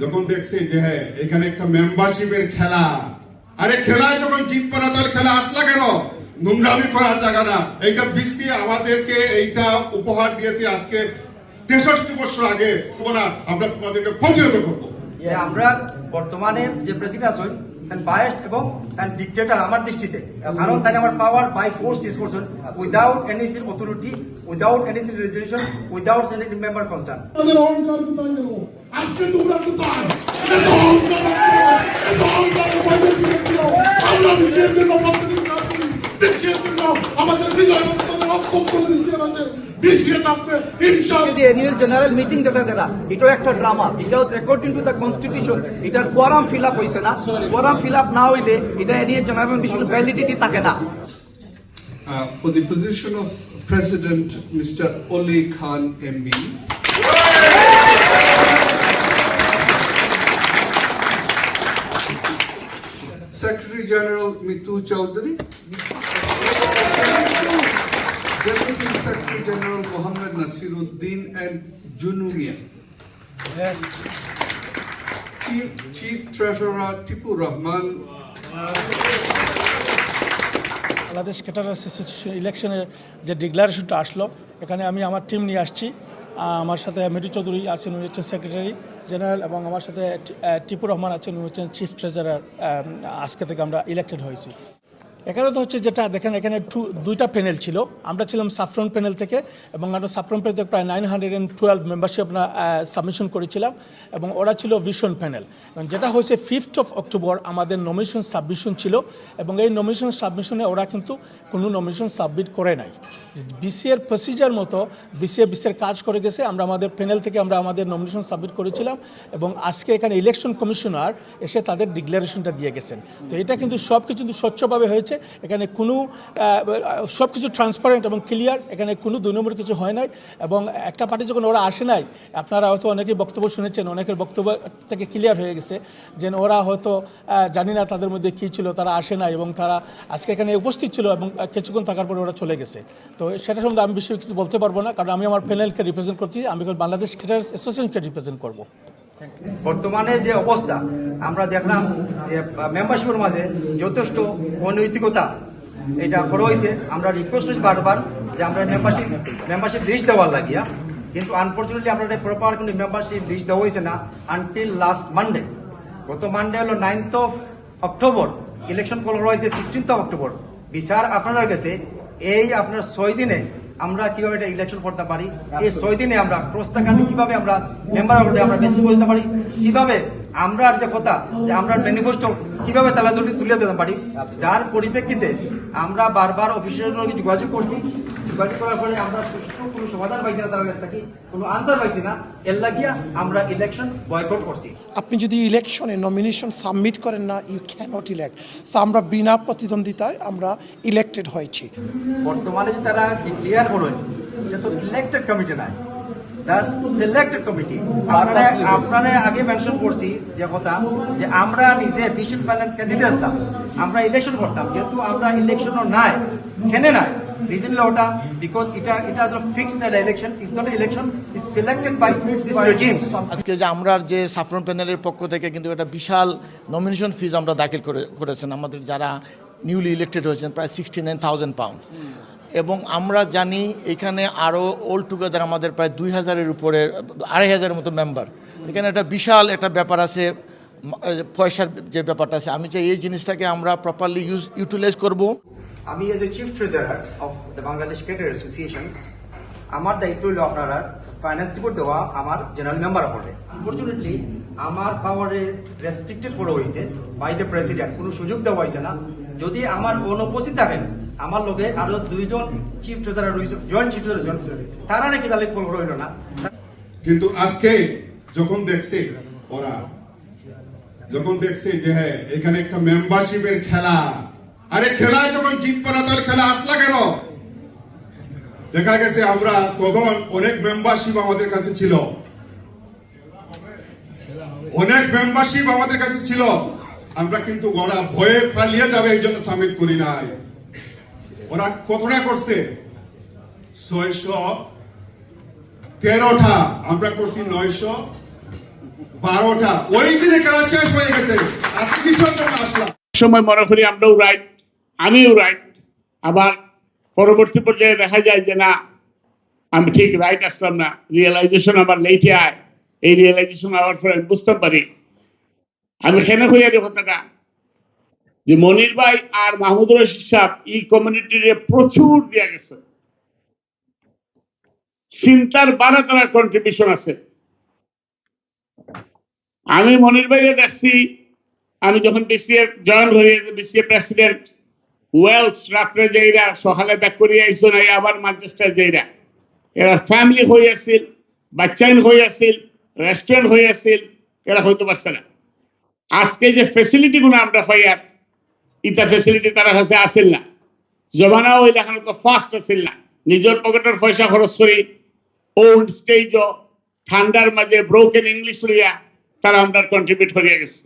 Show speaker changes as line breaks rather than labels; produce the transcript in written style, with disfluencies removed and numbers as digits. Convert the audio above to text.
যখন দেখছে যে হ্যাঁ এখানে একটা মেম্বারশিপের খেলা, আরে খেলায় যখন জিতবে না তাহলে খেলা আসলা কেন? নোংরামি করার জায়গা না। এইটা বিসি আমাদেরকে এইটা উপহার দিয়েছে আজকে 63 বছর আগে। তোমরা আমরা তোমাদেরকে প্রতিহত করবো।
আমরা বর্তমানে যে প্রেসিডেন্ট আছেন বায়াসড এবং ডিক্টেটর আমার দৃষ্টিতে, কারণ তাই আমার পাওয়ার বাই ফোর্স ইউজ করছেন without any authority, without any resolution, without any member concern.
আমাদের অহংকার কোথায় গেল? আজকে তোমরা কোথায়? এটা অহংকার, এটা অহংকারের বাইরে দিয়ে ছিল। আমরা বিজয়ের জন্য প্রতিদিন কাজ করি, বিজয়ের জন্য আমাদের বিজয় বক্তব্য রক্ষক করে নিচ্ছে আছে।
The annual general meeting যেটা দেরা এটাও একটা drama, because according to the constitution এটার কোয়ারাম ফিল আপ হয়েছে না। কোয়ারাম ফিল আপ না হইলে এটা annual general meeting ভ্যালিডিটি থাকে না।
For the position of President, Mr. Oli Khan MB. Secretary General Mitu Chowdhury. Deputy Secretary General Mohammed Nasiruddin and Junumia. Chief Treasurer Tipu Rahman.
Bangladesh caterers association ইলেকশনের যে ডিক্লারেশনটা আসলো, এখানে আমি আমার টিম নিয়ে আসছি। আমার সাথে মিঠু চৌধুরী আছেন, উনি হচ্ছেন সেক্রেটারি জেনারেল, এবং আমার সাথে টিপু রহমান আছেন, উনি হচ্ছেন চিফ ট্রেজারার। আজকে থেকে আমরা ইলেক্টেড হয়েছি। এখানে তো হচ্ছে যেটা দেখেন, এখানে দুইটা প্যানেল ছিল। আমরা ছিলাম সাফরন প্যানেল থেকে, এবং আমরা সাফরন প্যানেল থেকে প্রায় 912 মেম্বারশিপ আমরা সাবমিশন করেছিলাম, এবং ওরা ছিল ভিশন প্যানেল। এবং যেটা হয়েছে 5th of October আমাদের নমিনেশন সাবমিশন ছিল, এবং এই নমিনেশন সাবমিশনে ওরা কিন্তু কোনো নমিনেশন সাবমিট করে নাই। বিসিএর প্রসিজার মতো বিসিএর কাজ করে গেছে। আমরা আমাদের প্যানেল থেকে আমরা আমাদের নমিনেশন সাবমিট করেছিলাম, এবং আজকে এখানে ইলেকশন কমিশনার এসে তাদের ডিক্লারেশনটা দিয়ে গেছেন। তো এটা কিন্তু সব কিছু স্বচ্ছভাবে হয়েছে। এখানে কোনো সব কিছু ট্রান্সপারেন্ট এবং ক্লিয়ার, এখানে কোনো দুই নম্বর কিছু হয় নাই। এবং একটা পার্টি যখন ওরা আসে নাই, আপনারা হয়তো অনেকেই বক্তব্য শুনেছেন, অনেকের বক্তব্য থেকে ক্লিয়ার হয়ে গেছে যে ওরা হয়তো জানি না তাদের মধ্যে কী ছিল, তারা আসে নাই, এবং তারা আজকে এখানে উপস্থিত ছিল, এবং কিছুক্ষণ থাকার পরে ওরা চলে গেছে। তো সেটা সম্বন্ধে আমি বেশি কিছু বলতে পারবো না, কারণ আমি আমার প্যানেলকে রিপ্রেজেন্ট করছি। আমি বাংলাদেশ ক্যাটারার্স অ্যাসোসিয়েশনকে রিপ্রেজেন্ট করবো।
বর্তমানে যে অবস্থা আমরা দেখলাম যে মেম্বারশিপের মাঝে যথেষ্ট অনৈতিকতা এটা করা হয়েছে। আমরা রিকোয়েস্ট করছি বারবার যে আমরা মেম্বারশিপ লিস্ট দেওয়ার লাগিয়া, কিন্তু আনফর্চুনেটলি আমরা প্রপার কোনো মেম্বারশিপ লিস্ট দেওয়া হয়েছে না আনটিল লাস্ট মানডে। গত মানডে হলো 9th of October, election call করা হয়েছে 15th of October। বিচার আপনার কাছে এই আপনার 6 দিনে আমরা কিভাবে এটা ইলেকশন করতে পারি, এই 6 দিনে আমরা ক্রস দ্য কান্ট্রি কিভাবে আমরা মেম্বার আমরা বেশি করতে পারি, কিভাবে আমরা যে কথা যে আমরা ম্যানিফেস্টো কিভাবে তালাতুলি তুলে দিতে পারি, যার পরিপ্রেক্ষিতে আমরা বারবার অফিসের সঙ্গে যোগাযোগ করছি। যোগাযোগ করার পরে আমরা সুষ্ঠু কোনো সমাধান পাইছি না, তার কাছ থেকে কোনো আনসার পাইছি না। এর লাগিয়া আমরা ইলেকশন বয়কট করছি।
আপনি যদি ইলেকশনে নমিনেশন সাবমিট করেন না, ইউ ক্যানট ইলেক্ট। সো আমরা বিনা প্রতিদ্বন্দ্বিতায় আমরা ইলেক্টেড হয়েছি।
বর্তমানে যে তারা ডিক্লেয়ার করলেন এটা তো ইলেক্টেড কমিটি নাই, দ্যাটস সিলেক্টেড কমিটি। আপনারা আগে মেনশন করছি যে কথা যে আমরা নিজে ভিশন প্যানেল ক্যান্ডিডেট হতাম, আমরা ইলেকশন করতাম, যেহেতু আমরা ইলেকশনও নাই। কেন নাই? রিজন ওটা বিকজ এটা fixed election, is not election, is selected by this regime.
আজকে যে আমরা যে সাফরন প্যানেলের পক্ষ থেকে কিন্তু একটা বিশাল নমিনেশন ফিজ আমরা দাখিল করেছেন আমাদের যারা নিউলি ইলেক্টেড হয়েছেন, প্রায় 69,000 পাউন্ড। এবং আমরা জানি এখানে আরও অল টুগেদার আমাদের প্রায় 2,000-এর উপরে 2,500-এর মতো মেম্বার। এখানে একটা বিশাল একটা ব্যাপার আছে, পয়সার যে ব্যাপারটা আছে। আমি চাই এই জিনিসটাকে আমরা প্রপারলি ইউটিলাইজ করব।
আমি as a chief treasurer of the Bangladesh caterers association, আমার দায়িত্ব হলো আপনারা ফাইন্যান্স রিপোর্ট দেওয়া আমার জেনারেল মেম্বার হবে। আনফর্চুনেটলি আমার পাওয়ারে রেস্ট্রিক্টেড করা হয়েছে বাই দ্য প্রেসিডেন্ট, কোনো সুযোগ দেওয়া হয়েছে না। যদি আমার অনুপস্থিত থাকেন, আমার লোকে আরো 2জন চিফ ট্রেজারার রয়েছে, জয়েন্ট চিফ ট্রেজারার, তারা নাকি তাহলে ফল রইল না।
কিন্তু আজকে যখন দেখছে ওরা, যখন দেখছে যে হ্যাঁ এখানে একটা মেম্বারশিপের খেলা, আরে খেলায় যখন জিতবে না তাহলে খেলা আসলা কেন? দেখা গেছে আমরা তখন অনেক মেম্বারশিপ আমাদের কাছে ছিল, অনেক মেম্বারশিপ আমাদের কাছে ছিল। আমরা কিন্তু ওরা ভয়ে পালিয়ে যাবে এই জন্য সাবমিট করি নাই। ওরা কতটা করছে? 613টা, আমরা করছি 900 12টা, ওই দিনে খেলা শেষ হয়ে গেছে। আজকে কিসের জন্য আসলাম?
সময় মনে করি আমরাও রাইট, আমিও রাইট, আবার পরবর্তী পর্যায়ে দেখা যায় যে না আমি ঠিক রাইট আসলাম না, রিয়েলাইজেশন আমার লেটে আয়। এই রিয়েলাইজেশন আওয়ার পরে আমি বুঝতে পারি আমি কেন হইয়া কথাটা যে মনির ভাই আর মাহমুদুর রশিদ সাহেব এই কমিউনিটির প্রচুর দিয়া গেছে, চিন্তার বারো তার কন্ট্রিবিউশন আছে। আমি মনির ভাইকে দেখছি, আমি যখন বিসিএ জয়েন হয়ে বিসিএ প্রেসিডেন্ট, ওয়েলস রাত্রে যাইরা সকালে ব্যাক করিয়া আইসো না, আবার ম্যানচেস্টার যাইরা এরা ফ্যামিলি হয়ে আসছিল, বাচ্চাইন হয়ে আসছিল, রেস্টুরেন্ট হয়ে আসছিল, এরা হইতে পারছে না। আজকে যে ফেসিলিটি গুলো আমরা পাই আর ইটা ফেসিলিটি তারা কাছে আসিল না। জমানা ওই দেখানো তো ফার্স্ট আসিল না, নিজের পকেটের পয়সা খরচ করি ওল্ড স্টেজ ঠান্ডার মাঝে ব্রোকেন ইংলিশ লইয়া তারা আমরা কন্ট্রিবিউট করিয়া গেছে।